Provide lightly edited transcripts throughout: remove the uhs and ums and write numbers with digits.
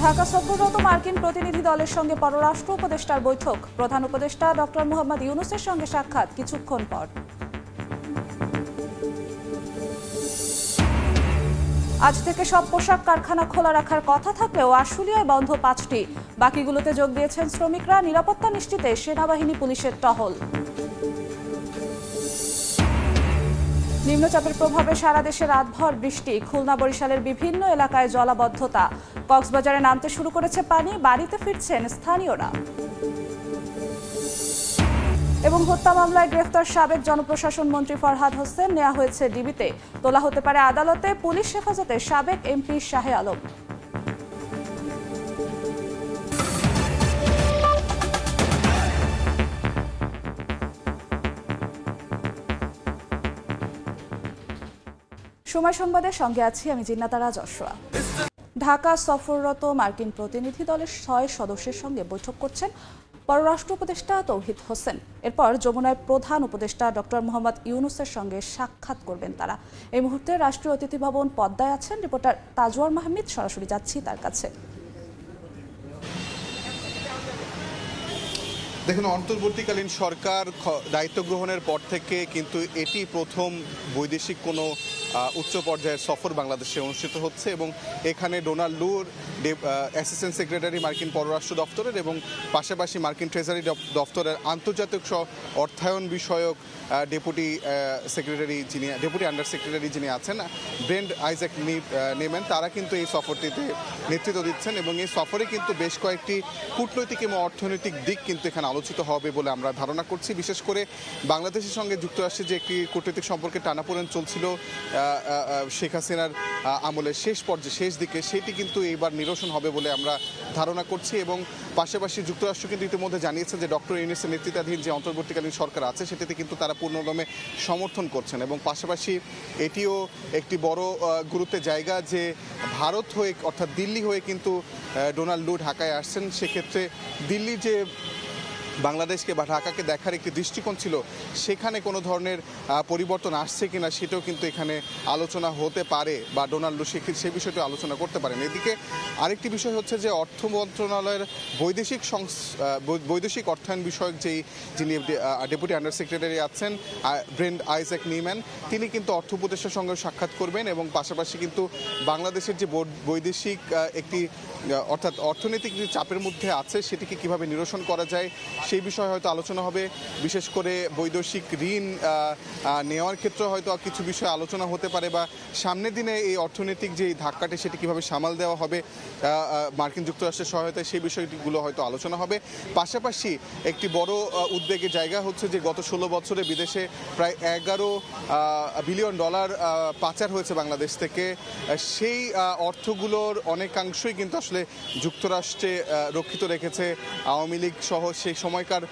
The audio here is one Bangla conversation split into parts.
ঢাকা সফররত মার্কিন প্রতিনিধি দলের সঙ্গে পররাষ্ট্র উপদেষ্টার বৈঠক। প্রধান উপদেষ্টা ডক্টর মোহাম্মদ ইউনূসের সঙ্গে সাক্ষাৎ কিছুক্ষণ পর। আজ থেকে সব পোশাক কারখানা খোলা রাখার কথা থাকলেও আশুলিয়ায় বন্ধ 5টি। বাকিগুলোতে যোগ দিয়েছেন শ্রমিকরা। নিরাপত্তা নিশ্চিতে সেনাবাহিনী পুলিশের টহল। নিম্নচাপের প্রভাবে সারা দেশে রাতভর বৃষ্টি। খুলনা বরিশালের বিভিন্ন এলাকায় জলাবদ্ধতা। কক্সবাজারে নামতে শুরু করেছে পানি। বাড়িতে ফিরছেন স্থানীয়রা। এবং হত্যা মামলায় গ্রেফতার সাবেক জনপ্রশাসন মন্ত্রী ফরহাদ হোসেন নেওয়া হয়েছে ডিবিতে। তোলা হতে পারে আদালতে। পুলিশ হেফাজতে সাবেক এমপি শাহে আলম। সময় সংবাদের সঙ্গে আছি আমি জিন্নাতারা যশোয়া। ঢাকা সফররত মার্কিন প্রতিনিধি দলের 6 সদস্যের সঙ্গে বৈঠক করছেন পররাষ্ট্র উপদেষ্টা তৌহিদ হোসেন। এরপর যমুনায় প্রধান উপদেষ্টা ডক্টর মোহাম্মদ ইউনূসের সঙ্গে সাক্ষাৎ করবেন তারা। এই মুহূর্তে রাষ্ট্রীয় অতিথি ভবন পদ্মায় আছেন রিপোর্টার তাজওয়ার মাহমুদ। সরাসরি যাচ্ছি তার কাছে। দেখুন, অন্তর্বর্তীকালীন সরকার দায়িত্ব গ্রহণের পর থেকে কিন্তু এটি প্রথম বৈদেশিক কোনো উচ্চ পর্যায়ের সফর বাংলাদেশে অনুষ্ঠিত হচ্ছে এবং এখানে ডোনাল্ড লুর অ্যাসিস্ট্যান্ট সেক্রেটারি মার্কিন পররাষ্ট্র দপ্তরের এবং পাশাপাশি মার্কিন ট্রেজারি দপ্তরের আন্তর্জাতিক অর্থায়ন বিষয়ক ডেপুটি আন্ডার সেক্রেটারি যিনি আছেন ব্রেন্ড আইজ্যাক নেমেন, তারা কিন্তু এই সফরটিতে নেতৃত্ব দিচ্ছেন এবং এই সফরে কিন্তু বেশ কয়েকটি কূটনৈতিক এবং অর্থনৈতিক দিক কিন্তু এখানে আলোচিত হবে বলে আমরা ধারণা করছি। বিশেষ করে বাংলাদেশের সঙ্গে যুক্তরাষ্ট্রের যে একটি কূটনৈতিক সম্পর্কে টানাপোড়েন চলছিল শেখ হাসিনার আমলের শেষ দিকে, সেটি কিন্তু এইবার নিরসন হবে বলে আমরা ধারণা করছি। এবং পাশাপাশি যুক্তরাষ্ট্র কিন্তু ইতিমধ্যে জানিয়েছে যে ডক্টর ইউনূসের নেতৃত্বাধীন যে অন্তর্বর্তীকালীন সরকার আছে সেটিতে কিন্তু তারা পূর্ণদমে সমর্থন করছেন। এবং পাশাপাশি এটিও একটি বড় গুরুত্বের জায়গা যে ভারত হয়ে অর্থাৎ দিল্লি হয়ে কিন্তু ডোনাল্ড লু ঢাকায় আসছেন। সেক্ষেত্রে দিল্লি যে বাংলাদেশকে বা ঢাকাকে দেখার একটি দৃষ্টিকোণ ছিল, সেখানে কোনো ধরনের পরিবর্তন আসছে কিনা সেটাও কিন্তু এখানে আলোচনা হতে পারে বা ডোনাল্ড লু সেই বিষয়টি আলোচনা করতে পারেন। এদিকে আরেকটি বিষয় হচ্ছে যে অর্থ মন্ত্রণালয়ের বৈদেশিক অর্থায়ন বিষয়ক যিনি ডেপুটি আন্ডার সেক্রেটারি আছেন ব্রেন্ড আইজ্যাক নিম্যান, তিনি কিন্তু অর্থ উপদেষ্টার সঙ্গে সাক্ষাৎ করবেন এবং পাশাপাশি কিন্তু বাংলাদেশের যে বৈদেশিক একটি অর্থাৎ অর্থনৈতিক যে চাপের মধ্যে আছে সেটিকে কিভাবে নিরসন করা যায় সেই বিষয়ে হয়তো আলোচনা হবে। বিশেষ করে বৈদেশিক ঋণ নেওয়ার ক্ষেত্রে হয়তো কিছু বিষয় আলোচনা হতে পারে বা সামনের দিনে এই অর্থনৈতিক যে ধাক্কাটি সেটি কীভাবে সামাল দেওয়া হবে মার্কিন যুক্তরাষ্ট্রের সহায়তায়, সেই বিষয়গুলো হয়তো আলোচনা হবে। পাশাপাশি একটি বড় উদ্বেগের জায়গা হচ্ছে যে গত 16 বছরে বিদেশে প্রায় 11 বিলিয়ন ডলার পাচার হয়েছে বাংলাদেশ থেকে। সেই অর্থগুলোর অনেকাংশই কিন্তু আসলে যুক্তরাষ্ট্রে রক্ষিত রেখেছে আওয়ামী লীগ সহ সেই সময়কার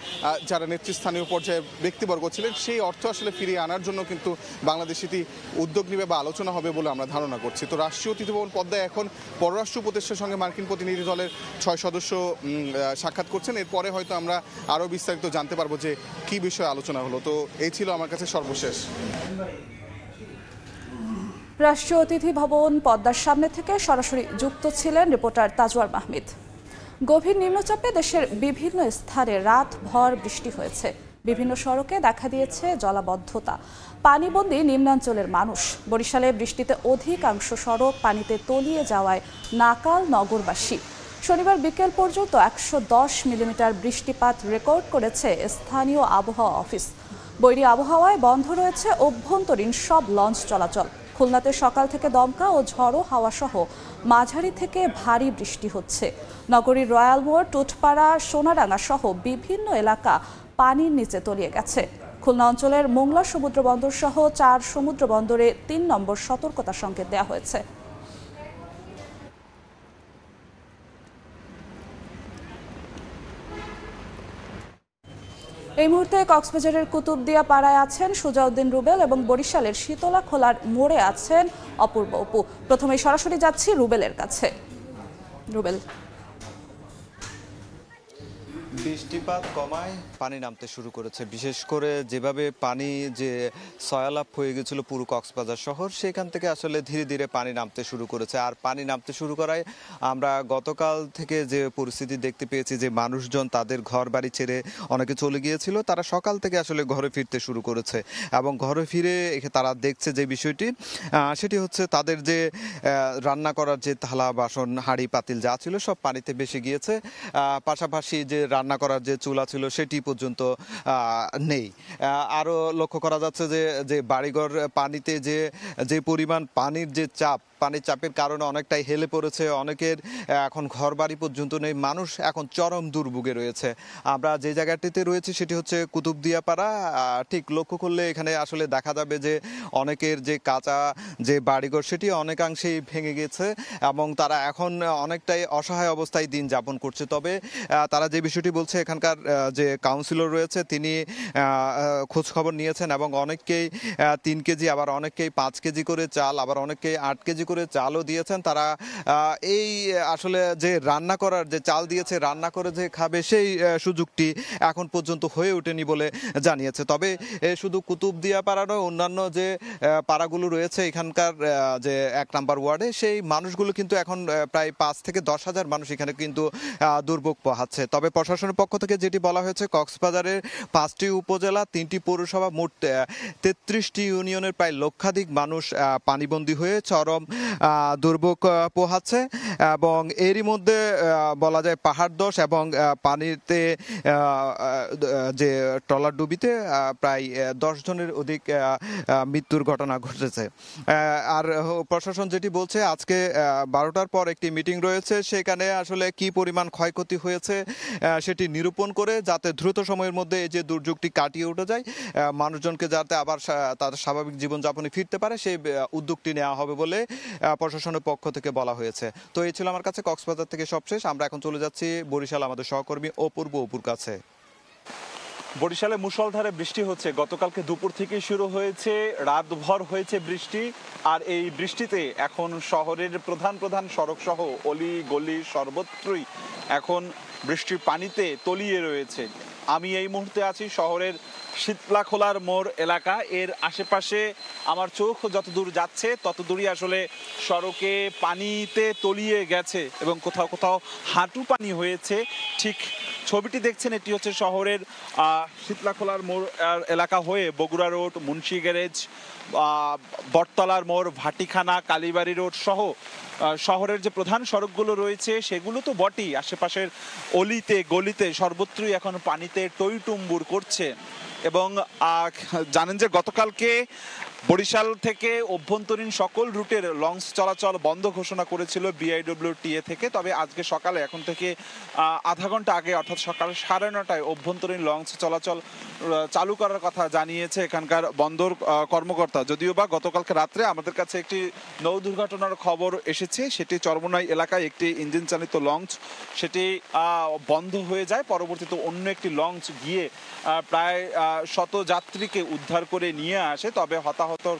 যারা নেতৃস্থানীয় পর্যায়ে ব্যক্তিবর্গ ছিলেন। সেই অর্থ আসলে ফিরিয়ে আনার জন্য কিন্তু বাংলাদেশ এটি উদ্যোগ নেবে বা আলোচনা হবে বলে আমরা ধারণা করছি। তো রাষ্ট্রীয় অতিথি ভবন পদ্মায় এখন পররাষ্ট্র উপদেষ্টার সঙ্গে মার্কিন প্রতিনিধি দলের 6 সদস্য সাক্ষাৎ করছেন। এরপরে হয়তো আমরা আরও বিস্তারিত জানতে পারবো যে কী বিষয়ে আলোচনা হলো। তো এই ছিল আমার কাছে সর্বশেষ। রাষ্ট্রীয় অতিথি ভবন পদ্মার সামনে থেকে সরাসরি যুক্ত ছিলেন রিপোর্টার তাজওয়ার মাহমুদ। গভীর নিম্নচাপে দেশের বিভিন্ন স্থানে রাতভর বৃষ্টি হয়েছে। বিভিন্ন সড়কে দেখা দিয়েছে জলাবদ্ধতা। পানিবন্দী নিম্নাঞ্চলের মানুষ। বরিশালে বৃষ্টিতে অধিকাংশ সড়ক পানিতে তলিয়ে যাওয়ায় নাকাল নগরবাসী। শনিবার বিকেল পর্যন্ত 110 মিলিমিটার বৃষ্টিপাত রেকর্ড করেছে স্থানীয় আবহাওয়া অফিস। বৈরী আবহাওয়ায় বন্ধ রয়েছে অভ্যন্তরীণ সব লঞ্চ চলাচল। খুলনাতে সকাল থেকে দমকা ও ঝড়ো হাওয়া সহ মাঝারি থেকে ভারী বৃষ্টি হচ্ছে। নগরীর রয়্যাল মোড়, টুটপাড়া, সোনাডাঙ্গা সহ বিভিন্ন এলাকা পানির নিচে তলিয়ে গেছে। খুলনা অঞ্চলের মোংলা সমুদ্র বন্দর সহ 4 সমুদ্র বন্দরে 3 নম্বর সতর্কতা সংকেত দেওয়া হয়েছে। এই মুহূর্তে কক্সবাজারের কুতুবদিয়া পাড়ায় আছেন সুজাউদ্দিন রুবেল এবং বরিশালের শীতলা খোলার মোড়ে আছেন অপূর্ব অপু। প্রথমে সরাসরি যাচ্ছি রুবেলের কাছে। রুবেল, বৃষ্টিপাত কমায় পানি নামতে শুরু করেছে। বিশেষ করে যেভাবে পানি যে সয়ালাপ হয়ে গেছিল পুরো কক্সবাজার শহর, সেখান থেকে আসলে ধীরে ধীরে পানি নামতে শুরু করেছে। আর পানি নামতে শুরু করায় আমরা গতকাল থেকে যে পরিস্থিতি দেখতে পেয়েছি, যে মানুষজন তাদের ঘর বাড়ি ছেড়ে অনেকে চলে গিয়েছিল, তারা সকাল থেকে আসলে ঘরে ফিরতে শুরু করেছে। এবং ঘরে ফিরে তারা দেখছে যে বিষয়টি, সেটি হচ্ছে তাদের যে রান্না করার যে থালা বাসন হাঁড়ি পাতিল যা ছিল সব পানিতে ভেসে গিয়েছে। পাশাপাশি যে রান্না করার যে চুলা ছিল সেটি পর্যন্ত নেই। আরও লক্ষ্য করা যাচ্ছে যে বাড়িঘর পানিতে যে পরিমাণ পানির যে পানির চাপের কারণে অনেকটাই হেলে পড়েছে। অনেকের এখন ঘর বাড়ি পর্যন্ত নেই। মানুষ এখন চরম দুর্ভোগে রয়েছে। আমরা যে জায়গাটিতে রয়েছি সেটি হচ্ছে কুতুবদিয়াপাড়া। ঠিক লক্ষ্য করলে এখানে আসলে দেখা যাবে যে অনেকের যে কাঁচা যে বাড়িঘর সেটি অনেকাংশেই ভেঙে গেছে এবং তারা এখন অনেকটাই অসহায় অবস্থায় দিন যাপন করছে। তবে তারা যে বিষয়টি বলছে, এখানকার যে কাউন্সিলর রয়েছে তিনি খোঁজ খবর নিয়েছেন এবং অনেককেই 3 কেজি, আবার অনেককেই 5 কেজি করে চাল, আবার অনেককেই 8 কেজি করে চালও দিয়েছেন। তারা এই আসলে যে রান্না করার যে চাল দিয়েছে, রান্না করে যে খাবে সেই সুযোগটি এখন পর্যন্ত হয়ে ওঠেনি বলে জানিয়েছে। তবে শুধু কুতুবদিয়াপাড়া নয়, অন্যান্য যে পাড়াগুলো রয়েছে এখানকার যে 1 নম্বর ওয়ার্ডে, সেই মানুষগুলো কিন্তু এখন প্রায় 5 থেকে 10 হাজার মানুষ এখানে কিন্তু দুর্ভোগ পোহাচ্ছে। তবে প্রশাসনের পক্ষ থেকে যেটি বলা হয়েছে, কক্সবাজারের 5টি উপজেলা, 3টি পৌরসভা, মোট 33টি ইউনিয়নের প্রায় লক্ষাধিক মানুষ পানিবন্দী হয়ে চরম দুর্ভোগ পোহাচ্ছে। এবং এরই মধ্যে বলা যায় পাহাড় ধস এবং পানিতে যে ট্রলার ডুবিতে প্রায় 10 জনের অধিক মৃত্যুর ঘটনা ঘটেছে। আর প্রশাসন যেটি বলছে, আজকে 12টার পর একটি মিটিং রয়েছে, সেখানে আসলে কি পরিমাণ ক্ষয়ক্ষতি হয়েছে সেটি নিরূপণ করে যাতে দ্রুত সময়ের মধ্যে এই যে দুর্যোগটি কাটিয়ে উঠে যায়, মানুষজনকে যাতে আবার তাদের স্বাভাবিক জীবনযাপনে ফিরতে পারে, সেই উদ্যোগটি নেওয়া হবে বলে প্রশাসনের পক্ষ থেকে বলা হয়েছে। তো এই ছিল আমার কাছে কক্সবাজার থেকে সবশেষ। আমরা এখন চলে যাচ্ছি বরিশাল আমাদের সহকর্মী অপুর কাছে। বরিশালে মুষলধারে বৃষ্টি হচ্ছে। গতকালকে দুপুর থেকেই শুরু হয়েছে, রাতভর হয়েছে বৃষ্টি। আর এই বৃষ্টিতে এখন শহরের প্রধান সড়ক সহ অলি গলি সর্বত্রই এখন বৃষ্টির পানিতে তলিয়ে রয়েছে। আমি এই মুহূর্তে আছি শহরের শীতলাখোলার মোড় এলাকা। এর আশেপাশে আমার চোখ যতদূর যাচ্ছে ততদূরই আসলে সড়কে পানিতে তলিয়ে গেছে এবং কোথাও কোথাও হাঁটু পানি হয়েছে। ঠিক ছবিটি দেখছেন, এটি হচ্ছে শহরের শীতলাখোলার মোড় এলাকা হয়ে বগুড়া রোড, মুন্সি গ্যারেজ, বটতলার মোড়, ভাটিখানা, কালীবাড়ি রোড সহ শহরের যে প্রধান সড়কগুলো রয়েছে সেগুলো তো বটেই, আশেপাশের অলিতে গলিতে সর্বত্রই এখন পানিতে টইটুম্বুর করছে। এবং জানেন যে গতকালকে বরিশাল থেকে অভ্যন্তরীণ সকল রুটের লঞ্চ চলাচল বন্ধ ঘোষণা করেছিল BIWTA থেকে। তবে আজকে সকালে, এখন থেকে আধা ঘন্টা আগে, অর্থাৎ সকাল 9:30টায় অভ্যন্তরীণ লঞ্চ চলাচল চালু করার কথা জানিয়েছে এখানকার বন্দর কর্মকর্তা। যদিও বা গতকালকে রাত্রে আমাদের কাছে একটি নৌ দুর্ঘটনার খবর এসেছে, সেটি চরমোনাই এলাকায় একটি ইঞ্জিন চালিত লঞ্চ সেটি বন্ধ হয়ে যায়। পরবর্তীতে অন্য একটি লঞ্চ গিয়ে প্রায় 100 যাত্রীকে উদ্ধার করে নিয়ে আসে। তবে হতাহতর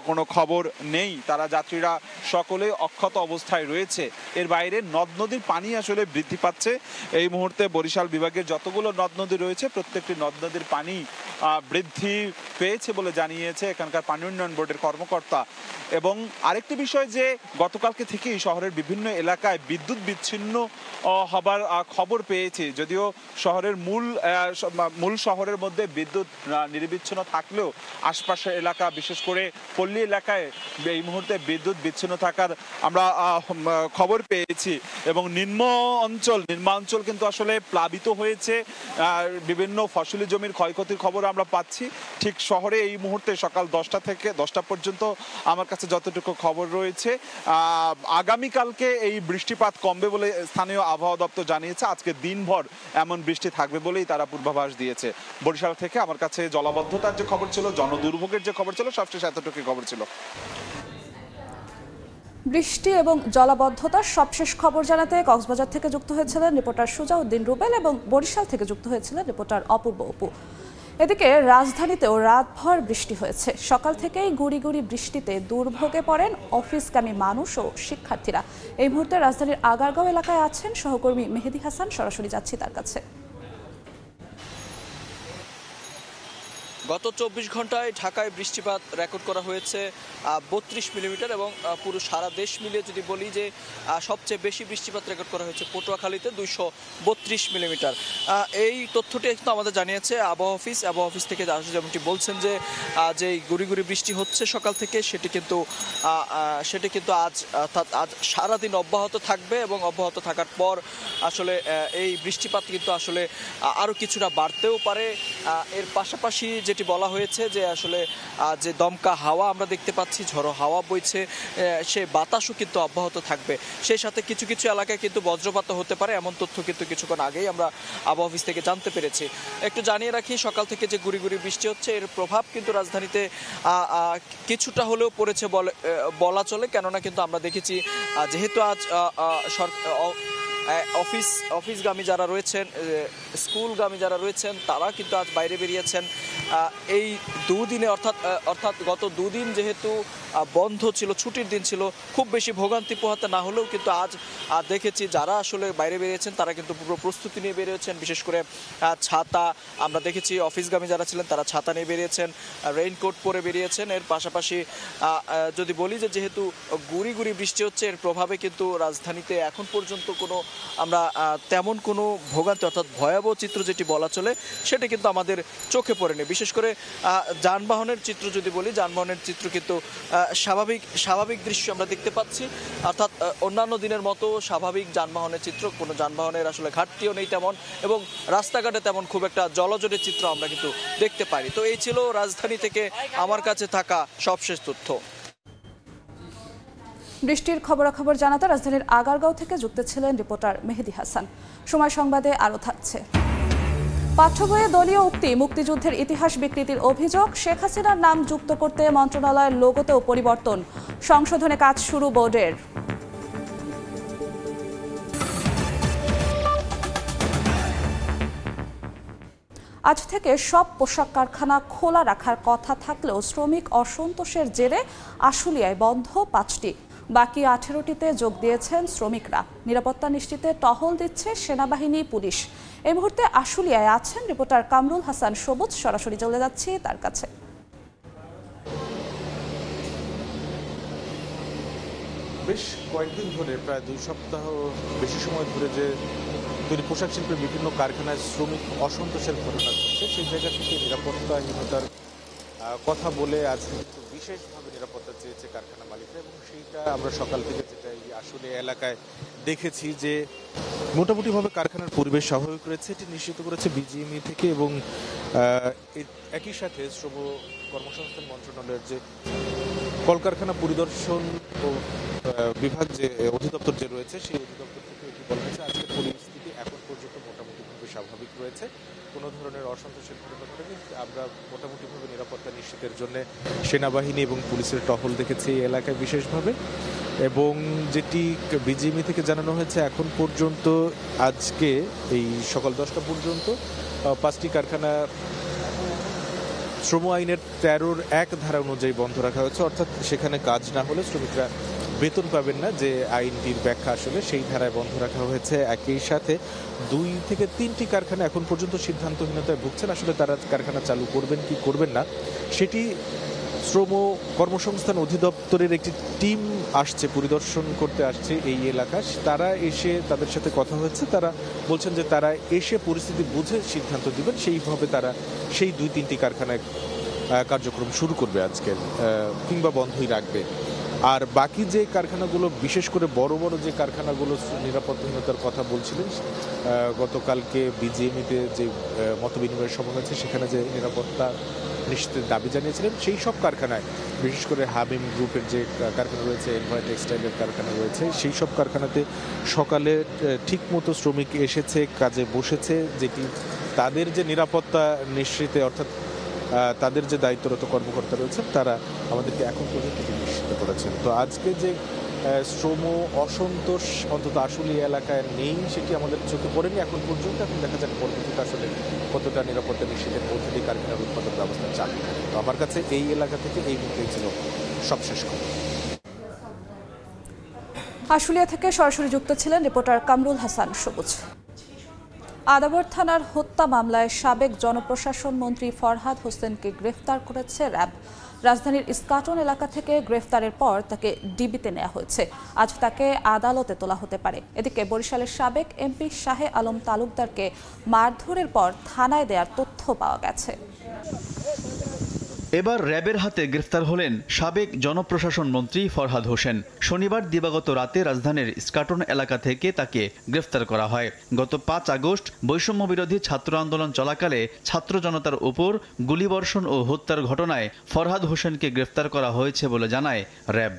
কোনো খবর নেই, তারা যাত্রীরা সকলে অক্ষত অবস্থায় রয়েছে। এর বাইরে নদ নদীর পানি আসলে বৃদ্ধি পাচ্ছে। এই মুহূর্তে বরিশাল বিভাগের যতগুলো নদ নদী রয়েছে প্রত্যেকটি নদ নদীর পানি বৃদ্ধি পেয়েছে বলে জানিয়েছে এখানকার পানি উন্নয়ন বোর্ডের কর্মকর্তা। এবং আরেকটি বিষয় যে গতকালকে থেকেই শহরের বিভিন্ন এলাকায় বিদ্যুৎ বিচ্ছিন্ন হবার খবর পেয়েছি। যদিও শহরের মূল শহরের মধ্যে বিদ্যুৎ নিরবিচ্ছিন্ন থাকলেও আশপাশের এলাকা, বিশেষ করে পল্লী এলাকায় এই মুহূর্তে বিদ্যুৎ বিচ্ছিন্ন থাকার আমরা খবর পেয়েছি। এবং নিম্নাঞ্চল কিন্তু আসলে প্লাবিত হয়েছে। বিভিন্ন ফসলি জমির ক্ষয়ক্ষতির খবর আমরা পাচ্ছি। ঠিক শহরে এই মুহূর্তে সকাল 10টা থেকে 10টা পর্যন্ত আমার কাছে যতটুকু খবর রয়েছে, আগামীকালকে এই বৃষ্টিপাত কমবে বলে স্থানীয় আবহাওয়া দপ্তর জানিয়েছে। আজকে দিনভর এমন বৃষ্টি থাকবে বলেই তারা পূর্বাভাস দিয়েছে। বরিশাল থেকে আমার কাছে জলাবদ্ধতার যে খবর ছিল, জনদুর্ভোগের যে খবর ছিল, সবশেষ এতটুকু খবর ছিল। বৃষ্টি এবং জলাবদ্ধতার সবশেষ খবর জানাতে কক্সবাজার থেকে যুক্ত হয়েছিলেন রিপোর্টার সুজাউদ্দিন রুবেল এবং বরিশাল থেকে যুক্ত হয়েছিলেন রিপোর্টার অপু। এদিকে রাজধানীতেও রাতভর বৃষ্টি হয়েছে। সকাল থেকেই গুড়ি গুড়ি বৃষ্টিতে দুর্ভোগে পড়েন অফিসগামী মানুষ ও শিক্ষার্থীরা। এই মুহূর্তে রাজধানীর আগারগাঁও এলাকায় আছেন সহকর্মী মেহেদি হাসান, সরাসরি যাচ্ছি তার কাছে। গত 24 ঘন্টায় ঢাকায় বৃষ্টিপাত রেকর্ড করা হয়েছে 32 মিলিমিটার এবং পুরো সারা দেশ মিলিয়ে যদি বলি যে সবচেয়ে বেশি বৃষ্টিপাত রেকর্ড করা হয়েছে পটুয়াখালীতে 232 মিলিমিটার। এই তথ্যটি কিন্তু আমাদের জানিয়েছে আবহাওয়া অফিস থেকে যেমনটি বলছেন যে যে গুড়ি গুড়ি বৃষ্টি হচ্ছে সকাল থেকে সেটি কিন্তু আজ সারাদিন অব্যাহত থাকবে এবং অব্যাহত থাকার পর আসলে এই বৃষ্টিপাত কিন্তু আসলে আরও কিছুটা বাড়তেও পারে। এর পাশাপাশি যেটি বলা হয়েছে যে আসলে যে দমকা হাওয়া আমরা দেখতে পাচ্ছি, ঝড়ো হাওয়া বইছে, সে বাতাসও কিন্তু অব্যাহত থাকবে। সেই সাথে কিছু কিছু এলাকায় কিন্তু বজ্রপাত হতে পারে, এমন তথ্য কিন্তু কিছুক্ষণ আগেই আমরা আবহাওয়া অফিস থেকে জানতে পেরেছি। একটু জানিয়ে রাখি, সকাল থেকে যে গুড়ি গুড়ি বৃষ্টি হচ্ছে এর প্রভাব কিন্তু রাজধানীতে কিছুটা হলেও পড়েছে বলা চলে, কেননা কিন্তু আমরা দেখেছি যেহেতু আজ অফিসগামী যারা রয়েছেন, স্কুলগামী যারা রয়েছেন তারা কিন্তু আজ বাইরে বেরিয়েছেন। এই দুদিনে অর্থাৎ গত দুদিন যেহেতু বন্ধ ছিল, ছুটির দিন ছিল, খুব বেশি ভোগান্তি পোহাতে না হলেও কিন্তু আজ দেখেছি যারা আসলে বাইরে বেরিয়েছেন তারা কিন্তু পুরো প্রস্তুতি নিয়ে বেরিয়েছেন। বিশেষ করে ছাতা আমরা দেখেছি, অফিসগামী যারা ছিলেন তারা ছাতা নিয়ে বেরিয়েছেন, রেইনকোট পরে বেরিয়েছেন। এর পাশাপাশি যদি বলি যে যেহেতু গুড়ি গুড়ি বৃষ্টি হচ্ছে এর প্রভাবে কিন্তু রাজধানীতে এখন পর্যন্ত আমরা তেমন কোনো ভোগান্তি অর্থাৎ ভয়াবহ চিত্র যেটি বলা চলে সেটা কিন্তু আমাদের চোখে পড়েনি। বিশেষ করে যানবাহনের চিত্র যদি বলি, যানবাহনের চিত্র কিন্তু স্বাভাবিক দৃশ্য আমরা দেখতে পাচ্ছি, অর্থাৎ অন্যান্য দিনের মতো স্বাভাবিক যানবাহনের চিত্র, কোনো যানবাহনের আসলে ঘাটতিও নেই তেমন, এবং রাস্তাঘাটে তেমন খুব একটা জলজটের চিত্র আমরা কিন্তু দেখতে পারি। তো এই ছিল রাজধানী থেকে আমার কাছে থাকা সবশেষ তথ্য। বৃষ্টির খবরাখবর জানাতে রাজধানীর আগারগাঁও থেকে যুক্ত ছিলেন রিপোর্টার মেহেদি হাসান। সময় সংবাদে আরও থাকছে। পাঠ্য বইয়ে দলীয় উক্তি, মুক্তিযুদ্ধের ইতিহাস বিকৃতির অভিযোগ, শেখ হাসিনার নাম যুক্ত করতে মন্ত্রণালয়ের লোগোতেও পরিবর্তন, সংশোধনে কাজ শুরু বোর্ডের। আজ থেকে সব পোশাক কারখানা খোলা রাখার কথা থাকলেও শ্রমিক অসন্তোষের জেরে আশুলিয়ায় বন্ধ 5টি, বাকি 18টিতে যোগ দিয়েছেন শ্রমিকরা। নিরাপত্তা নিশ্চিতে টহল দিচ্ছে সেনাবাহিনী, পুলিশ। এই মুহূর্তে আশুলিয়ায় আছেন রিপোর্টার কামরুল হাসান সবুজ, সরাসরি চলে যাচ্ছি তার কাছে। বেশ কয়েকদিন ধরে, প্রায় 2 সপ্তাহ বেশি সময় ধরে যে পোশাক শিল্পের বিভিন্ন কারখানায় শ্রমিক অসন্তোষের ঘটনা ঘটছে, সেই জায়গা থেকে নিরাপত্তাহীনতার কথা বলে আজকে কিন্তু বিশেষভাবে নিরাপত্তা চেয়েছে কারখানা মালিকরা, এবং সেইটা আমরা সকাল থেকে যেটা এই আসলে এলাকায় দেখেছি যে মোটামুটিভাবে কারখানার পরিবেশ স্বাভাবিক রয়েছে, এটি নিশ্চিত করেছে বিজিএমই থেকে। এবং একই সাথে শ্রম কর্মসংস্থান মন্ত্রণালয়ের যে কলকারখানা পরিদর্শন ও বিভাগ যে অধিদপ্তর যে রয়েছে, সেই অধিদপ্তর থেকে এটি বলা হয়েছে আজকের পরিস্থিতি এখন পর্যন্ত মোটামুটিভাবে স্বাভাবিক রয়েছে, কোনো ধরনের অসন্তোষের ঘটনা ঘটেনি। আমরা মোটামুটিভাবে নিরাপত্তা নিশ্চিতের জন্য সেনাবাহিনী এবং পুলিশের টহল দেখেছি এই এলাকায় বিশেষভাবে। এবং যেটি বিজিএমই থেকে জানানো হয়েছে এখন পর্যন্ত আজকে এই সকাল 10টা পর্যন্ত 5টি কারখানা শ্রম আইনের 13-র 1 ধারা অনুযায়ী বন্ধ রাখা হয়েছে, অর্থাৎ সেখানে কাজ না হলে শ্রমিকরা বেতন পাবেন না, যে আইনটির ব্যাখ্যা আসলে সেই ধারায় বন্ধ রাখা হয়েছে। একই সাথে 2 থেকে 3টি কারখানা এখন পর্যন্ত সিদ্ধান্তহীনতায় ভুগছেন, আসলে তারা কারখানা চালু করবেন কি করবেন না সেটি শ্রম কর্মসংস্থান অধিদপ্তরের একটি টিম আসছে, পরিদর্শন করতে আসছে এই এলাকা। তারা এসে তাদের সাথে কথা হয়েছে, তারা বলছেন যে তারা এসে পরিস্থিতি বুঝে সিদ্ধান্ত দিবেন, সেইভাবে তারা সেই 2-3টি কারখানায় কার্যক্রম শুরু করবে আজকে, কিংবা বন্ধই রাখবে। আর বাকি যে কারখানাগুলো, বিশেষ করে বড় বড় যে কারখানাগুলো নিরাপত্তাহীনতার কথা বলছিলেন, গতকালকে বিজিএমইতে যে মতবিনিময়ের সভা হয়েছে সেখানে যে নিরাপত্তা নিশ্চিতের দাবি জানিয়েছিলেন, সেই সব কারখানায়, বিশেষ করে হাবিম গ্রুপের যে কারখানা রয়েছে, এনভায় টেক্সটাইলের কারখানা রয়েছে, সেই সব কারখানাতে সকালে ঠিকমতো শ্রমিক এসেছে, কাজে বসেছে, যেটি তাদের যে নিরাপত্তা নিশ্চিতে, অর্থাৎ তাদের যে দায়িত্বরত কর্মকর্তা রয়েছেন তারা আমাদেরকে এখন পর্যন্ত নিশ্চিত করেছেন। তো আজকে যে শ্রম অসন্তোষ অন্তত আশুলিয়া এলাকায় নেই সেটি আমাদের চোখে পড়েনি এখন পর্যন্ত। এখন দেখা যাক পরবর্তীতে আসলে কতটা নিরাপত্তা নিশ্চিতের মধ্যে দিয়ে কারখানার উৎপাদন ব্যবস্থা চালু। তো আমার কাছে এই এলাকা থেকে এই মুহূর্তে ছিল সবশেষ খবর। আশুলিয়া থেকে সরাসরি যুক্ত ছিলেন রিপোর্টার কামরুল হাসান সবুজ। আদাবর থানার হত্যা মামলায় সাবেক জনপ্রশাসন মন্ত্রী ফরহাদ হোসেনকে গ্রেফতার করেছে র্যাব। রাজধানীর ইস্কাটন এলাকা থেকে গ্রেফতারের পর তাকে ডিবিতে নেওয়া হয়েছে। আজ তাকে আদালতে তোলা হতে পারে। এদিকে বরিশালের সাবেক এমপি শাহে আলম তালুকদারকে মারধরের পর থানায় দেওয়ার তথ্য পাওয়া গেছে। এবার র্যাবের হাতে গ্রেফতার হলেন সাবেক জনপ্রশাসন মন্ত্রী ফরহাদ হোসেন। শনিবার দিবাগত রাতে রাজধানীর ইস্কাটন এলাকা থেকে তাকে গ্রেফতার করা হয়। গত 5 আগস্ট বৈষম্য বিরোধী ছাত্র আন্দোলন চলাকালে ছাত্র জনতার উপর গুলিবর্ষণ ও হত্যার ঘটনায় ফরহাদ হোসেনকে গ্রেফতার করা হয়েছে বলে জানায় র্যাব।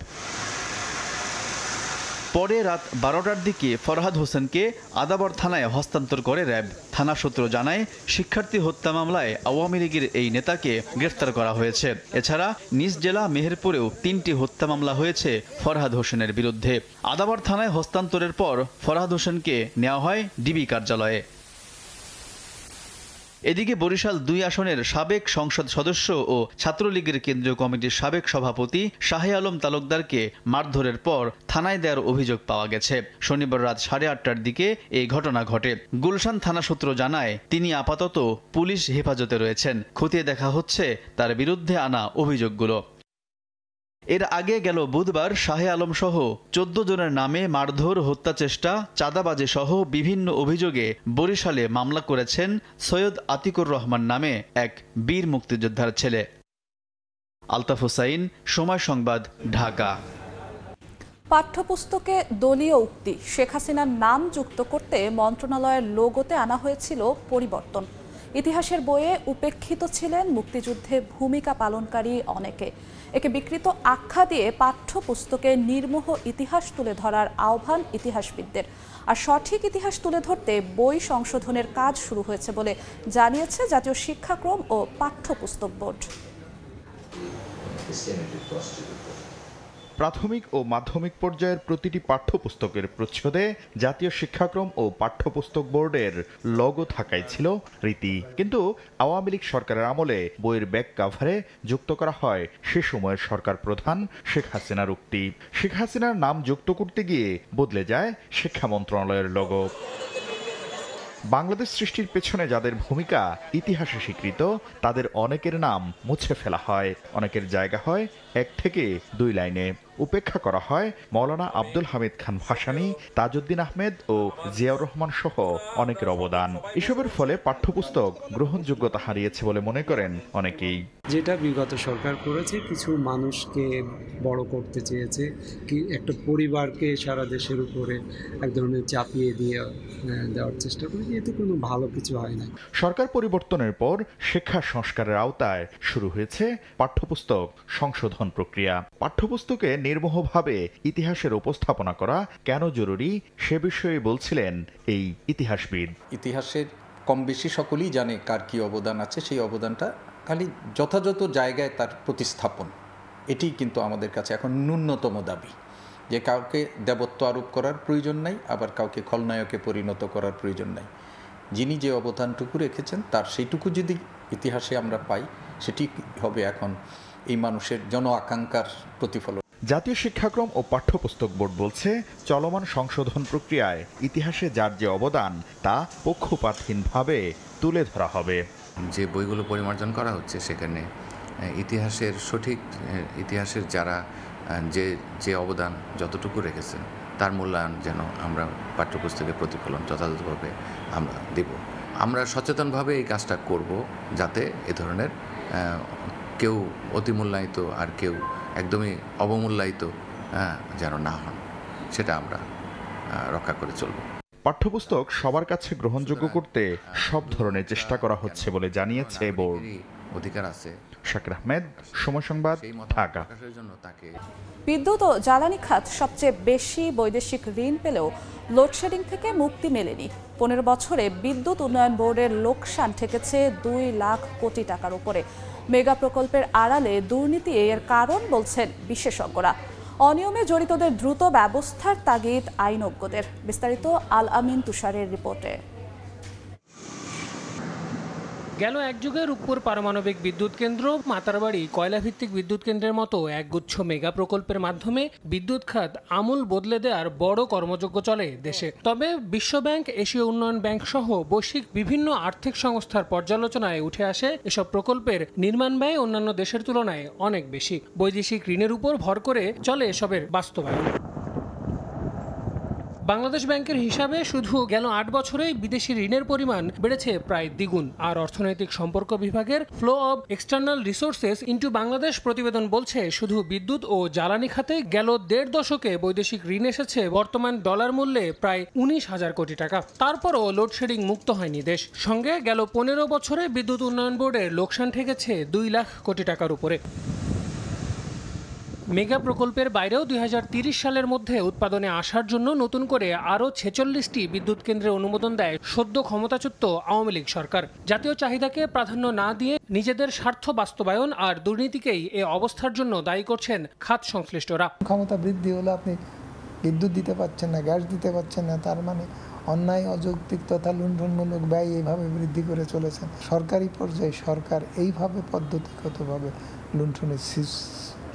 পরে রাত 12টার দিকে ফরহাদ হোসেনকে আদাবর থানায় হস্তান্তর করে র্যাব। থানা সূত্র জানায়, শিক্ষার্থী হত্যা মামলায় আওয়ামী লীগের এই নেতাকে গ্রেফতার করা হয়েছে। এছাড়া নিজ জেলা মেহেরপুরেও 3টি হত্যা মামলা হয়েছে ফরহাদ হোসেনের বিরুদ্ধে। আদাবর থানায় হস্তান্তরের পর ফরহাদ হোসেনকে নেওয়া হয় ডিবি কার্যালয়ে। এদিকে বরিশাল 2 আসনের সাবেক সংসদ সদস্য ও ছাত্রলীগের কেন্দ্রীয় কমিটির সাবেক সভাপতি শাহে আলম তালুকদারকে মারধরের পর থানায় দেওয়ার অভিযোগ পাওয়া গেছে। শনিবার রাত 8:30টার দিকে এই ঘটনা ঘটে। গুলশান থানা সূত্র জানায়, তিনি আপাতত পুলিশ হেফাজতে রয়েছেন। খতিয়ে দেখা হচ্ছে তার বিরুদ্ধে আনা অভিযোগগুলো। এর আগে গেল বুধবার শাহে আলম সহ 14 জনের নামে মারধর, হত্যা চেষ্টা, চাঁদাবাজি সহ বিভিন্ন অভিযোগে বরিশালে মামলা করেছেন সৈয়দ আতিকুর রহমান নামে এক বীর মুক্তিযোদ্ধার ছেলে। আলতাফ হোসাইন, সময় সংবাদ, ঢাকা। পাঠ্যপুস্তকে দলীয় উক্তি শেখ হাসিনার নাম যুক্ত করতে মন্ত্রণালয়ের লোগোতে আনা হয়েছিল পরিবর্তন। ইতিহাসের বইয়ে উপেক্ষিত ছিলেন মুক্তিযুদ্ধে ভূমিকা পালনকারী অনেকে। একে বিকৃত আখ্যা দিয়ে পাঠ্যপুস্তকে নির্মোহ ইতিহাস তুলে ধরার আহ্বান ইতিহাসবিদদের। আর সঠিক ইতিহাস তুলে ধরতে বই সংশোধনের কাজ শুরু হয়েছে বলে জানিয়েছে জাতীয় শিক্ষাক্রম ও পাঠ্যপুস্তক বোর্ড। প্রাথমিক ও মাধ্যমিক পর্যায়ের প্রতিটি পাঠ্যপুস্তকের প্রচ্ছদে জাতীয় শিক্ষাক্রম ও পাঠ্যপুস্তক বোর্ডের লোগো থাকাই ছিল রীতি। কিন্তু আওয়ামী লীগ সরকারের আমলে বইয়ের ব্যাক কাভারে যুক্ত করা হয় সে সময়ের সরকার প্রধান শেখ হাসিনার উক্তি। শেখ হাসিনার নাম যুক্ত করতে গিয়ে বদলে যায় শিক্ষা মন্ত্রণালয়ের লোগো। বাংলাদেশ সৃষ্টির পেছনে যাদের ভূমিকা ইতিহাসে স্বীকৃত, তাদের অনেকের নাম মুছে ফেলা হয়। অনেকের জায়গা হয় 1 থেকে 2 লাইনে। উপেক্ষা করা হয় মৌলানা আব্দুল হামিদ খান ভাসানী, তাজউদ্দিন আহমেদ ও জিয়াউর রহমান সহ অনেকের অবদান। এসবের ফলে পাঠ্যপুস্তক গ্রহণযোগ্যতা হারিয়েছে বলে মনে করেন অনেকেই। যেটা বিগত সরকার করেছে, কিছু মানুষকে বড় করতে চেয়েছে, কি একটা পরিবারকে সারা দেশের উপরে এক ধরনের চাপিয়ে দিয়ে দেওয়ার চেষ্টা করেছে। এতে কোনো ভালো কিছু হয় না। সরকার পরিবর্তনের পর শিক্ষা সংস্কারের আওতায় শুরু হয়েছে পাঠ্যপুস্তক সংশোধন প্রক্রিয়া। পাঠ্যপুস্তকে নির্মোহভাবে ইতিহাসের উপস্থাপনা করা কেন জরুরি সে বিষয়ে বলছিলেন এই ইতিহাসবিদ। ইতিহাসের কম বেশি সকলেই জানে কার কি অবদান আছে, সেই অবদানটা খালি যথাযথ জায়গায় তার প্রতিস্থাপন, এটি কিন্তু আমাদের কাছে এখন ন্যূনতম দাবি। যে কাউকে দেবত্ব আরোপ করার প্রয়োজন নাই, আবার কাউকে খলনায়কে পরিণত করার প্রয়োজন নাই। যিনি যে অবদানটুকু রেখেছেন তার সেইটুকু যদি ইতিহাসে আমরা পাই, সেটি হবে এখন এই মানুষের জন আকাঙ্ক্ষার প্রতিফলন। জাতীয় শিক্ষাক্রম ও পাঠ্যপুস্তক বোর্ড বলছে, চলমান সংশোধন প্রক্রিয়ায় ইতিহাসে যার যে অবদান তা পক্ষপাতহীনভাবে তুলে ধরা হবে। যে বইগুলো পরিমার্জন করা হচ্ছে সেখানে ইতিহাসের সঠিক ইতিহাসের যারা যে অবদান যতটুকু রেখেছেন তার মূল্যায়ন যেন আমরা পাঠ্যপুস্তকে প্রতিফলন যথাযথভাবে আমরা দেব। আমরা সচেতনভাবে এই কাজটা করব, যাতে এ ধরনের কেউ অতিমূল্যায়িত আর কেউ একদমই অবমূল্যায়িত যেন না হন, সেটা আমরা রক্ষা করে চলব। পাঠ্যপুস্তক সবার কাছে গ্রহণযোগ্য করতে সব ধরনের চেষ্টা করা হচ্ছে বলে জানিয়েছে বোর্ড। অধিকার আছে। শাকির আহমেদ, সময় সংবাদ, ঢাকা। বিদ্যুৎ ও জ্বালানি খাত সবচেয়ে বেশি বৈদেশিক ঋণ পেলেও লোডশেডিং থেকে মুক্তি মেলেনি। 15 বছরে বিদ্যুৎ উন্নয়ন বোর্ডের লোকসান ঠেকেছে 2 লাখ কোটি টাকার উপরে। মেগা প্রকল্পের আড়ালে দুর্নীতি এর কারণ বলছেন বিশেষজ্ঞরা। অনিয়মে জড়িতদের দ্রুত ব্যবস্থার তাগিদ আইনজ্ঞদের। বিস্তারিত আল আমিন তুষারের রিপোর্টে। গেল এক যুগে রূপপুর পারমাণবিক বিদ্যুৎ কেন্দ্র, মাতারবাড়ি কয়লাভিত্তিক বিদ্যুৎ কেন্দ্রের মতো একগুচ্ছ মেগা প্রকল্পের মাধ্যমে বিদ্যুৎ খাত আমূল বদলে দেওয়ার বড় কর্মযজ্ঞ চলে দেশে। তবে বিশ্বব্যাংক, এশীয় উন্নয়ন ব্যাংক সহ বৈশ্বিক বিভিন্ন আর্থিক সংস্থার পর্যালোচনায় উঠে আসে এসব প্রকল্পের নির্মাণ ব্যয় অন্যান্য দেশের তুলনায় অনেক বেশি। বৈদেশিক ঋণের উপর ভর করে চলে এসবের বাস্তবায়ন। বাংলাদেশ ব্যাংকের হিসাবে শুধু গেল ৮ বছরেই বিদেশি ঋণের পরিমাণ বেড়েছে প্রায় দ্বিগুণ। আর অর্থনৈতিক সম্পর্ক বিভাগের flow of external resources into Bangladesh প্রতিবেদন বলছে, শুধু বিদ্যুৎ ও জ্বালানি খাতে গেল ১.৫ দশকে বৈদেশিক ঋণ এসেছে বর্তমান ডলার মূল্যে প্রায় ১৯,০০০ কোটি টাকা। তারপরও লোডশেডিং মুক্ত হয়নি দেশ। সঙ্গে গেল ১৫ বছরে বিদ্যুৎ উন্নয়ন বোর্ডের লোকসান ঠেকেছে ২ লাখ কোটি টাকার উপরে। মেগা প্রকল্পের বাইরেও ২০৩০ সালের মধ্যে উৎপাদনে আসার জন্য নতুন করে আরও ৪৬টি বিদ্যুৎ কেন্দ্রের অনুমোদন দেয় সদ্য ক্ষমতাচ্যুত আওয়ামী লীগ সরকার। জাতীয় চাহিদাকে প্রাধান্য না দিয়ে নিজেদের স্বার্থ বাস্তবায়ন আর দুর্নীতিকেই এ অবস্থার জন্য দায়ী করছেন খাত সংশ্লিষ্টরা। ক্ষমতা বৃদ্ধি হলে আপনি বিদ্যুৎ দিতে পারছেন না, গ্যাস দিতে পারছেন না, তার মানে অন্যায়, অযৌক্তিক তথা লুণ্ঠনমূলক ব্যয় এইভাবে বৃদ্ধি করে চলেছেন। সরকারি পর্যায়ে সরকার এইভাবে পদ্ধতিগতভাবে লুণ্ঠনের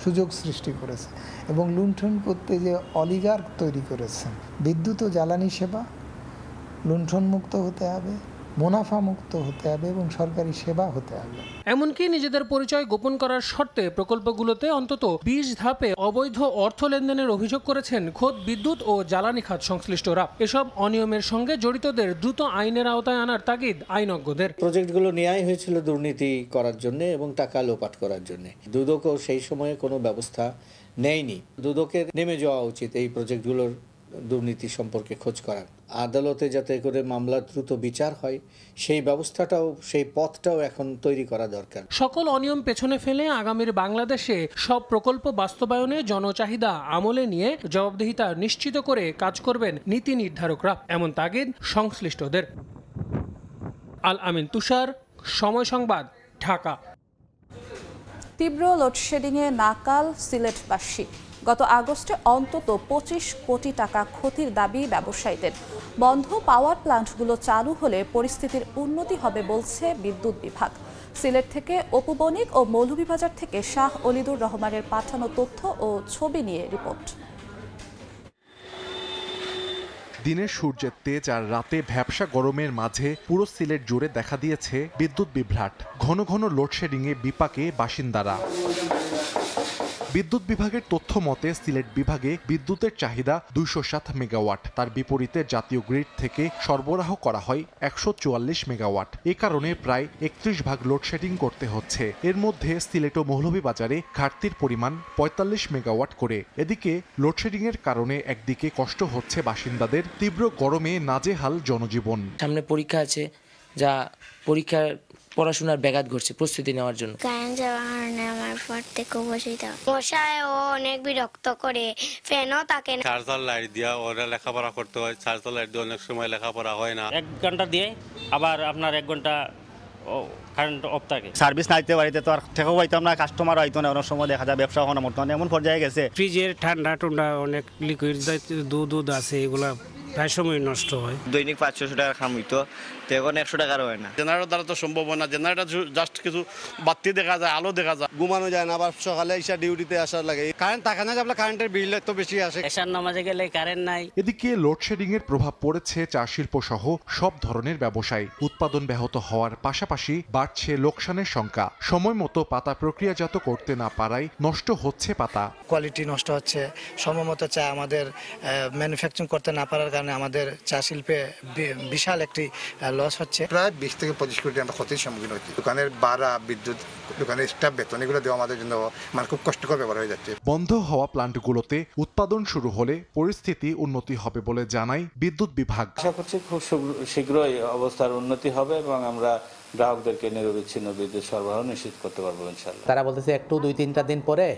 সুযোগ সৃষ্টি করেছে এবং লুণ্ঠন করতে যে অলিগার্ক তৈরি করেছেন। বিদ্যুৎ ও জ্বালানি সেবা লুণ্ঠনমুক্ত হতে হবে, মুনাফা মুক্ত হতে হবে এবং সরকারি সেবা হতে হবে। এমনকি নিজেদের পরিচয় গোপন করার শর্তে প্রকল্পগুলোতে অন্তত ২০ ধাপে অবৈধ অর্থ লেনদেনের অভিযোগ করেছেন খোদ বিদ্যুৎ ও জ্বালানি খাত সংশ্লিষ্টরা। এসব অনিয়মের সঙ্গে জড়িতদের দ্রুত আইনের আওতায় আনার তাগিদ আইনজ্ঞদের। প্রজেক্টগুলো নেওয়াই হয়েছিল দুর্নীতি করার জন্য এবং টাকা লোপাট করার জন্য। দুদকও সেই সময়ে কোনো ব্যবস্থা নেয়নি। দুদকের নেমে যাওয়া উচিত এই প্রজেক্টগুলোর দুর্নীতি সম্পর্কে খোঁজ করার। আদালতে যাতে করে মামলা দ্রুত বিচার হয় সেই ব্যবস্থাটাও, সেই পথটাও এখন তৈরি করা দরকার। সকল অনিয়ম পেছনে ফেলে আগামীর বাংলাদেশে সব প্রকল্প বাস্তবায়নে জনচাহিদা আমলে নিয়ে জবাবদিহিতা নিশ্চিত করে কাজ করবেন নীতি নির্ধারকরা, এমন তাগিদ সংশ্লিষ্টদের। আল আমিন তুষার, সময় সংবাদ, ঢাকা। তীব্র লোডশেডিংয়ে নাকাল সিলেটবাসী। গত আগস্টে অন্তত ২৫ কোটি টাকা ক্ষতির দাবি ব্যবসায়ীদের। বন্ধ পাওয়ার প্ল্যান্টগুলো চালু হলে পরিস্থিতির উন্নতি হবে বলছে বিদ্যুৎ বিভাগ। সিলেট থেকে অপু বণিক ও মৌলভীবাজার থেকে শাহ অলিদুর রহমানের পাঠানো তথ্য ও ছবি নিয়ে রিপোর্ট। দিনের সূর্যের তেজ আর রাতে ভ্যাপসা গরমের মাঝে পুরো সিলেট জুড়ে দেখা দিয়েছে বিদ্যুৎ বিভ্রাট। ঘন ঘন লোডশেডিংয়ে বিপাকে বাসিন্দারা। বিদ্যুৎ বিভাগের তথ্য মতে সিলেট বিভাগে বিদ্যুতের চাহিদা ২০৭ মেগাওয়াট। তার বিপরীতে জাতীয় গ্রিড থেকে সরবরাহ করা হয় ১৪৪ মেগাওয়াট। এ কারণে প্রায় ৩১ ভাগ লোডশেডিং করতে হচ্ছে। এর মধ্যে সিলেট ও মৌলভীবাজারে ঘাটতির পরিমাণ ৪৫ মেগাওয়াট করে। এদিকে লোডশেডিংয়ের কারণে একদিকে কষ্ট হচ্ছে বাসিন্দাদের, তীব্র গরমে নাজেহাল জনজীবন। সামনে পরীক্ষা আছে, যা পরীক্ষার পড়াশোনার ব্যাঘাত ঘটছে প্রস্তুতি নেওয়ার জন্য। কারেন্ট যাওয়ার কারণে আমার পড়তে খুব অসুবিধা। মশায় ও অনেক বিরক্ত করে, ফ্যানও থাকে না। চার্জার লাইট দিয়া ওরা লেখাপড়া করতে হয়, চার্জার লাইট দিয়ে অনেক সময় লেখাপড়া হয় না। 1 ঘন্টা দিয়ে আবার আপনার 1 ঘন্টা কারেন্ট অফ থাকে। সার্ভিস নাইতে বাড়িতে তো আর ঠেকাও পাইতাম না, কাস্টমার হয়তো না। অনেক সময় দেখা যায় ব্যবসা হওয়া বর্তমানে এমন পর্যায়ে গেছে। ফ্রিজের ঠান্ডা টুন্ডা অনেক লিকুইড দুধ আছে, এগুলা প্রায় সময় নষ্ট হয়। দৈনিক ৫০০ টাকা খাম হইতো, তো এখন ১০০ টাকার হয় না। জেনারেটর দ্বারা তো সম্ভব হয় না। জেনারেটর জাস্ট কিছু বাতি দেখা যায়, আলো দেখা যায়, ঘুমানো যায় না। আবার সকালে এসে ডিউটিতে আসার লাগে। কারেন্ট থাকে না, আপনার কারেন্টের বিল তো বেশি আসে। এশার নামাজে গেলে কারেন্ট নাই। এদিকে লোডশেডিং এর প্রভাব পড়েছে চা শিল্প সহ সব ধরনের ব্যবসায়। উৎপাদন ব্যাহত হওয়ার পাশাপাশি বাড়ছে লোকসানের সংখ্যা। সময় মতো পাতা প্রক্রিয়াজাত করতে না পারায় নষ্ট হচ্ছে পাতা, কোয়ালিটি নষ্ট হচ্ছে। সময় মতো চা আমাদের ম্যানুফ্যাকচারিং করতে না পারার কারণে আমাদের চা শিল্পে বিশাল একটি লস হচ্ছে। প্রায় ২০ থেকে ২৫ কোটি আমরা ক্ষতির সম্মুখীন হচ্ছি। দোকানের ভাড়া, বিদ্যুৎ, দোকানের স্টাফ বেতন, এগুলো দেওয়া আমাদের জন্য মানে খুব কষ্টকর ব্যাপার হয়ে যাচ্ছে। বন্ধ হওয়া প্ল্যান্টগুলোতে উৎপাদন শুরু হলে পরিস্থিতি উন্নতি হবে বলে জানায় বিদ্যুৎ বিভাগ। আশা করছি খুব শীঘ্রই অবস্থার উন্নতি হবে এবং আমরা গ্রাহকদেরকে নিরবিচ্ছিন্ন বিদ্যুৎ সরবরাহ নিশ্চিত করতে পারবো ইনশাআল্লাহ। তারা বলতেছে একটু ২-৩টা দিন পরে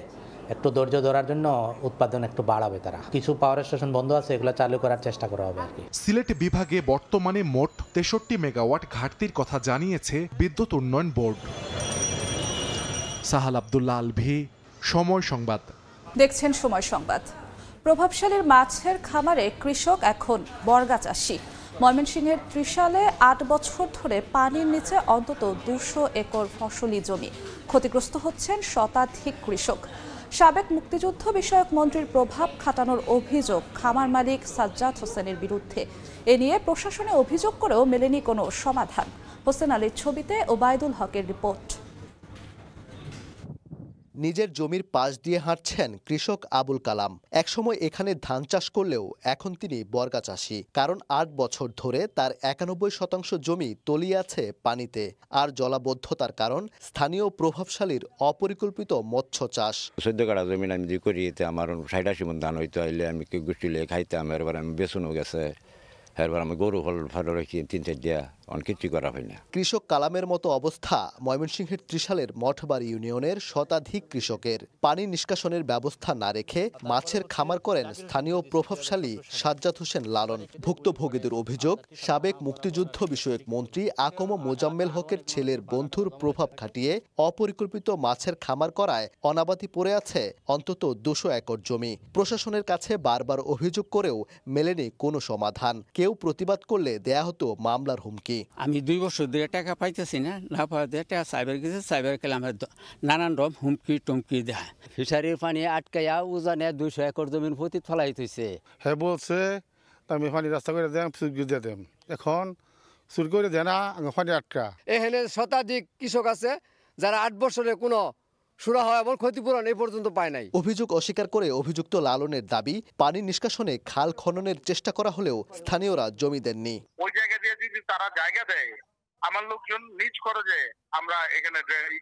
একটু ধৈর্য ধরার জন্য উৎপাদন একটু বাড়াবে। তারা কিছু পাওয়ার স্টেশন বন্ধ আছে, এগুলো চালু করার চেষ্টা করা হবে আর কি। সিলেট বিভাগে বর্তমানে মোট ৬৩ মেগাওয়াট ঘাটতির কথা জানিয়েছে বিদ্যুৎ উন্নয়ন বোর্ড। সাহাল আব্দুল্লাহ আলভি, সময় সংবাদ। দেখছেন সময় সংবাদ। প্রভাবশালীর মাছের খামারে কৃষক এখন বর্গা চাষী। ময়মনসিংহের ত্রিশালে ৮ বছর ধরে পানির নিচে অন্তত ২০০ একর ফসলি জমি। ক্ষতিগ্রস্ত হচ্ছেন শতাধিক কৃষক। সাবেক মুক্তিযুদ্ধ বিষয়ক মন্ত্রীর প্রভাব খাটানোর অভিযোগ খামার মালিক সাজ্জাদ হোসেনের বিরুদ্ধে। এ নিয়ে প্রশাসনে অভিযোগ করেও মেলেনি কোনো সমাধান। হোসেন আলীর ছবিতে ওবায়দুল হকের রিপোর্ট। নিজের জমির পাশ দিয়ে হাঁটছেন কৃষক আবুল কালাম। একসময় এখানে ধান চাষ করলেও এখন তিনি বর্গা চাষী, কারণ ৮ বছর ধরে তার ৯১% জমি তলিয়ে আছে পানিতে। আর জলাবদ্ধতার কারণ স্থানীয় প্রভাবশালীর অপরিকল্পিত মৎস্য চাষ। ১৪ কাঠা জমি আমি যে করি, আমার ৬০-৮০ মণ ধান হইতো, আইলে আমি গোষ্ঠী লিয়ে খাইতাম। এরবার আমি বেচনও গেছে, এরবার আমি গরু ফল রাখি ৩-৪ দিয়া অনেক করা হয় না। কৃষক কালামের মতো অবস্থা ময়মনসিংহের ত্রিশালের মঠবাড়ি ইউনিয়নের শতাধিক কৃষকের। পানি নিষ্কাশনের ব্যবস্থা না রেখে মাছের খামার করেন স্থানীয় প্রভাবশালী সাজ্জাদ হোসেন লালন। ভুক্তভোগীদের অভিযোগ, সাবেক মুক্তিযুদ্ধ বিষয়ক মন্ত্রী আকম মোজাম্মেল হকের ছেলের বন্ধুর প্রভাব খাটিয়ে অপরিকল্পিত মাছের খামার করায় অনাবাদি পড়ে আছে অন্তত ২০০ একর জমি। প্রশাসনের কাছে বারবার অভিযোগ করেও মেলেনি কোনো সমাধান। কেউ প্রতিবাদ করলে দেয়া হতো মামলার হুমকি। আমি 2 বছর ধরে টাকা পাইতেছি না, না পাওয়াতে টাকা সাইবার গেছে, সাইবার খেলে আমার নানান রকম হুমকি টুমকি দেয়। ফিশারির পানি আটকাইয়া উজানে ২০০ একর জমির প্রতি ফলাই হইছে। হ্যাঁ বলছে আমি পানি রাস্তা করে দেন, সুরগি দিয়ে দেন, এখন সুর করে দেয় না, পানি আটকা। এখানে শতাধিক কৃষক আছে যারা 8 বছরে কোনো সুরা হয় এবং ক্ষতিপূরণ এই পর্যন্ত পায় নাই। অভিযোগ অস্বীকার করে অভিযুক্ত লালনের দাবি, পানি নিষ্কাশনে খাল খননের চেষ্টা করা হলেও স্থানীয়রা জমি দেননি। ওই জায়গা দিয়ে যদি তারা জায়গা দেয়, আমার লোকজন নিজ খরচে আমরা এখানে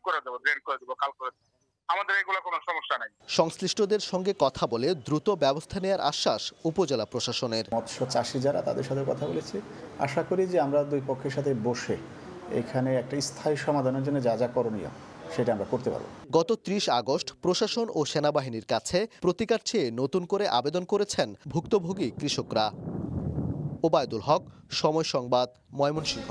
করে দেবো, ড্রেন করে দেবো, খাল করে দেবো, আমাদের এগুলো কোনো সমস্যা নাই। সংশ্লিষ্টদের সঙ্গে কথা বলে দ্রুত ব্যবস্থা নেওয়ার আশ্বাস উপজেলা প্রশাসনের। মৎস্য চাষি যারা, তাদের সাথে কথা বলেছি। আশা করি যে আমরা দুই পক্ষের সাথে বসে এখানে একটা স্থায়ী সমাধানের জন্য যা যা করণীয় সেটা আমরা করতে পারব। গত ৩০ আগস্ট প্রশাসন ও সেনাবাহিনীর কাছে প্রতিকার চেয়ে নতুন করে আবেদন করেছেন ভুক্তভোগী কৃষকরা। ওবায়দুল হক, সময় সংবাদ, ময়মনসিংহ।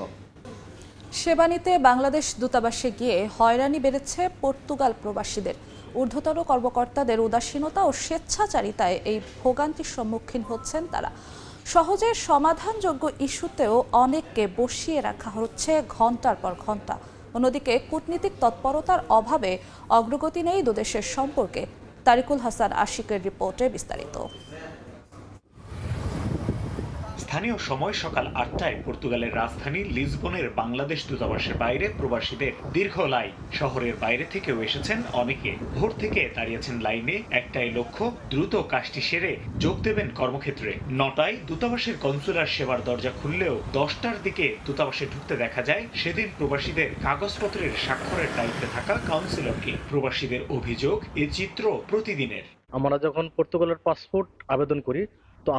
সেবা নিতে বাংলাদেশ দূতাবাসে গিয়ে হয়রানি বেড়েছে পর্তুগাল প্রবাসীদের। ঊর্ধ্বতন কর্মকর্তাদের উদাসীনতা ও স্বেচ্ছাচারিতায় এই ভোগান্তির সম্মুখীন হচ্ছেন তারা। সহজে সমাধানযোগ্য ইস্যুতেও অনেককে বসিয়ে রাখা হচ্ছে ঘন্টার পর ঘন্টা। অন্যদিকে কূটনীতিক তৎপরতার অভাবে অগ্রগতি নেই দুদেশের সম্পর্কে। তারিকুল হাসান আশিকের রিপোর্টে বিস্তারিত। স্থানীয় সময় সকাল ৮টায় পর্তুগালের রাজধানী লিসবনের বাংলাদেশ দূতাবাসের বাইরে প্রবাসীদের দীর্ঘ লাইন। শহরের বাইরে থেকেও এসেছেন অনেকে। ভোর থেকে দাঁড়িয়েছেন লাইনে, একটাই লক্ষ্য, দ্রুত কাজটি সেরে যোগ দেবেন কর্মক্ষেত্রে। ৯টায় দূতাবাসের কনসুলার সেবার দরজা খুললেও ১০টার দিকে দূতাবাসে ঢুকতে দেখা যায় সেদিন প্রবাসীদের কাগজপত্রের স্বাক্ষরের দায়িত্বে থাকা কাউন্সিলরকে। প্রবাসীদের অভিযোগ, এ চিত্র প্রতিদিনের। আমরা যখন পর্তুগালের পাসপোর্ট আবেদন করি, তো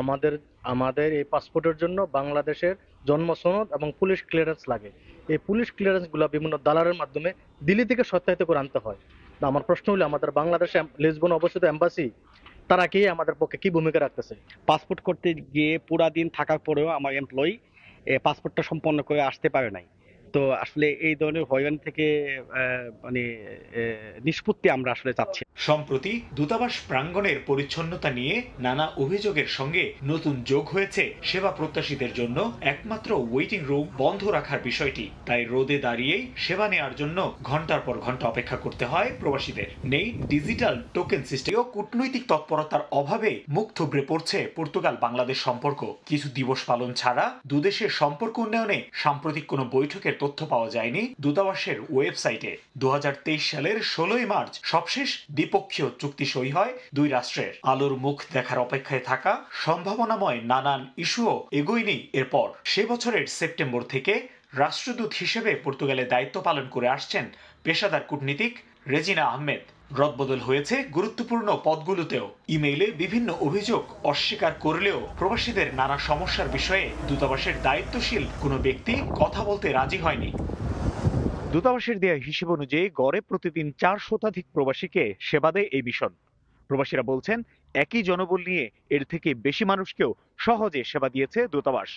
আমাদের এই পাসপোর্টের জন্য বাংলাদেশের জন্ম সনদ এবং পুলিশ ক্লিয়ারেন্স লাগে। এই পুলিশ ক্লিয়ারেন্সগুলো বিভিন্ন দালালের মাধ্যমে দিল্লি থেকে সত্যায়িত করে আনতে হয়। তো আমার প্রশ্ন হলো, আমাদের বাংলাদেশে লিসবনে অবস্থিত এম্বাসি তারা কি আমাদের পক্ষে কি ভূমিকা রাখতেছে? পাসপোর্ট করতে গিয়ে পুরা দিন থাকার পরেও আমার এমপ্লয়ি পাসপোর্টটা সম্পন্ন করে আসতে পারে নাই। তো আসলে এই ধরনের হয়রানি থেকে নিষ্পত্তি আমরা আসলে চাচ্ছি। সম্প্রতি দূতাবাস প্রাঙ্গণের পরিচ্ছন্নতা নিয়ে নানা অভিযোগের সঙ্গে নতুন যোগ হয়েছে সেবা প্রত্যাশীদের জন্য একমাত্র ওয়েটিং রুম বন্ধ রাখার বিষয়টি। তাই রোদে দাঁড়িয়েই সেবা নেওয়ার জন্য ঘন্টার পর ঘন্টা অপেক্ষা করতে হয় প্রবাসীদের। নেই ডিজিটাল টোকেন সিস্টেম ও কূটনৈতিক তৎপরতার অভাবে মুখ থুবড়ে পড়ছে পর্তুগাল বাংলাদেশ সম্পর্ক। কিছু দিবস পালন ছাড়া দুদেশের সম্পর্ক উন্নয়নে সাম্প্রতিক কোনো বৈঠকের তথ্য পাওয়া যায়নি দূতাবাসের ওয়েবসাইটে। ২০২৩ সালের ১৬ই মার্চ সবশেষ দ্বিপক্ষীয় চুক্তি সই হয় দুই রাষ্ট্রের। আলোর মুখ দেখার অপেক্ষায় থাকা সম্ভাবনাময় নানান ইস্যুও এগোয়নি এরপর। সে বছরের সেপ্টেম্বর থেকে রাষ্ট্রদূত হিসেবে পর্তুগালে দায়িত্ব পালন করে আসছেন পেশাদার কূটনীতিক রেজিনা আহমেদ। রদবদল হয়েছে গুরুত্বপূর্ণ পদগুলোতেও। ইমেইলে বিভিন্ন অভিযোগ অস্বীকার করলেও প্রবাসীদের নানা সমস্যার বিষয়ে দূতাবাসের দায়িত্বশীল কোনো ব্যক্তি কথা বলতে রাজি হয়নি। দূতাবাসের দেয়া হিসেব অনুযায়ী গড়ে প্রতিদিন ৪ শতাধিক প্রবাসীকে সেবা দেয় এই মিশন। প্রবাসীরা বলছেন, একই জনবল নিয়ে এর থেকে বেশি মানুষকেও সহজে সেবা দিয়েছে দূতাবাস।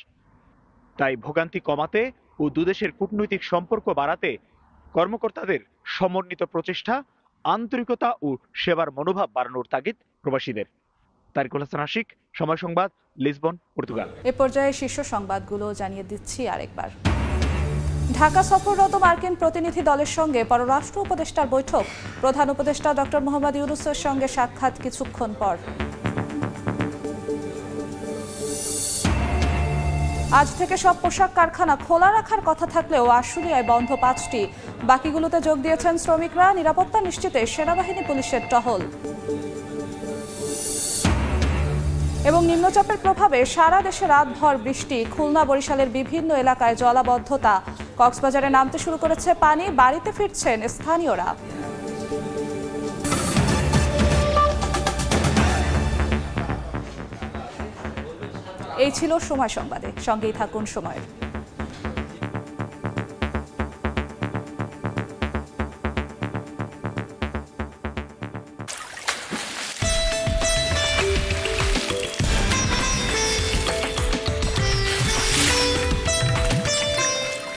তাই ভোগান্তি কমাতে ও দুদেশের কূটনৈতিক সম্পর্ক বাড়াতে কর্মকর্তাদের সমন্বিত প্রচেষ্টা, আন্তরিকতা ও সেবার মনোভাব বাড়ানোর তাগিদ প্রবাসীদের। তারিকুল হাসান আশিক, সময় সংবাদ, লিসবন, পর্তুগাল। এ পর্যায়ে শীর্ষ সংবাদগুলো জানিয়ে দিচ্ছি আরেকবার। ঢাকা সফররত মার্কিন প্রতিনিধি দলের সঙ্গে পররাষ্ট্র উপদেষ্টার বৈঠক। প্রধান উপদেষ্টা ডক্টর মোহাম্মদ ইউনূসের সঙ্গে সাক্ষাৎ কিছুক্ষণ পর। আজ থেকে সব পোশাক কারখানা খোলা রাখার কথা থাকলেও আশুলিয়ায় বন্ধ 5টি। বাকিগুলোতে যোগ দিয়েছেন শ্রমিকরা। নিরাপত্তা নিশ্চিতে সেনাবাহিনী পুলিশের টহল। এবং নিম্নচাপের প্রভাবে সারা দেশে রাতভর বৃষ্টি। খুলনা বরিশালের বিভিন্ন এলাকায় জলাবদ্ধতা। কক্সবাজারে নামতে শুরু করেছে পানি। বাড়িতে ফিরছেন স্থানীয়রা। এই ছিল সময় সংবাদে। সঙ্গেই থাকুন সময়ের।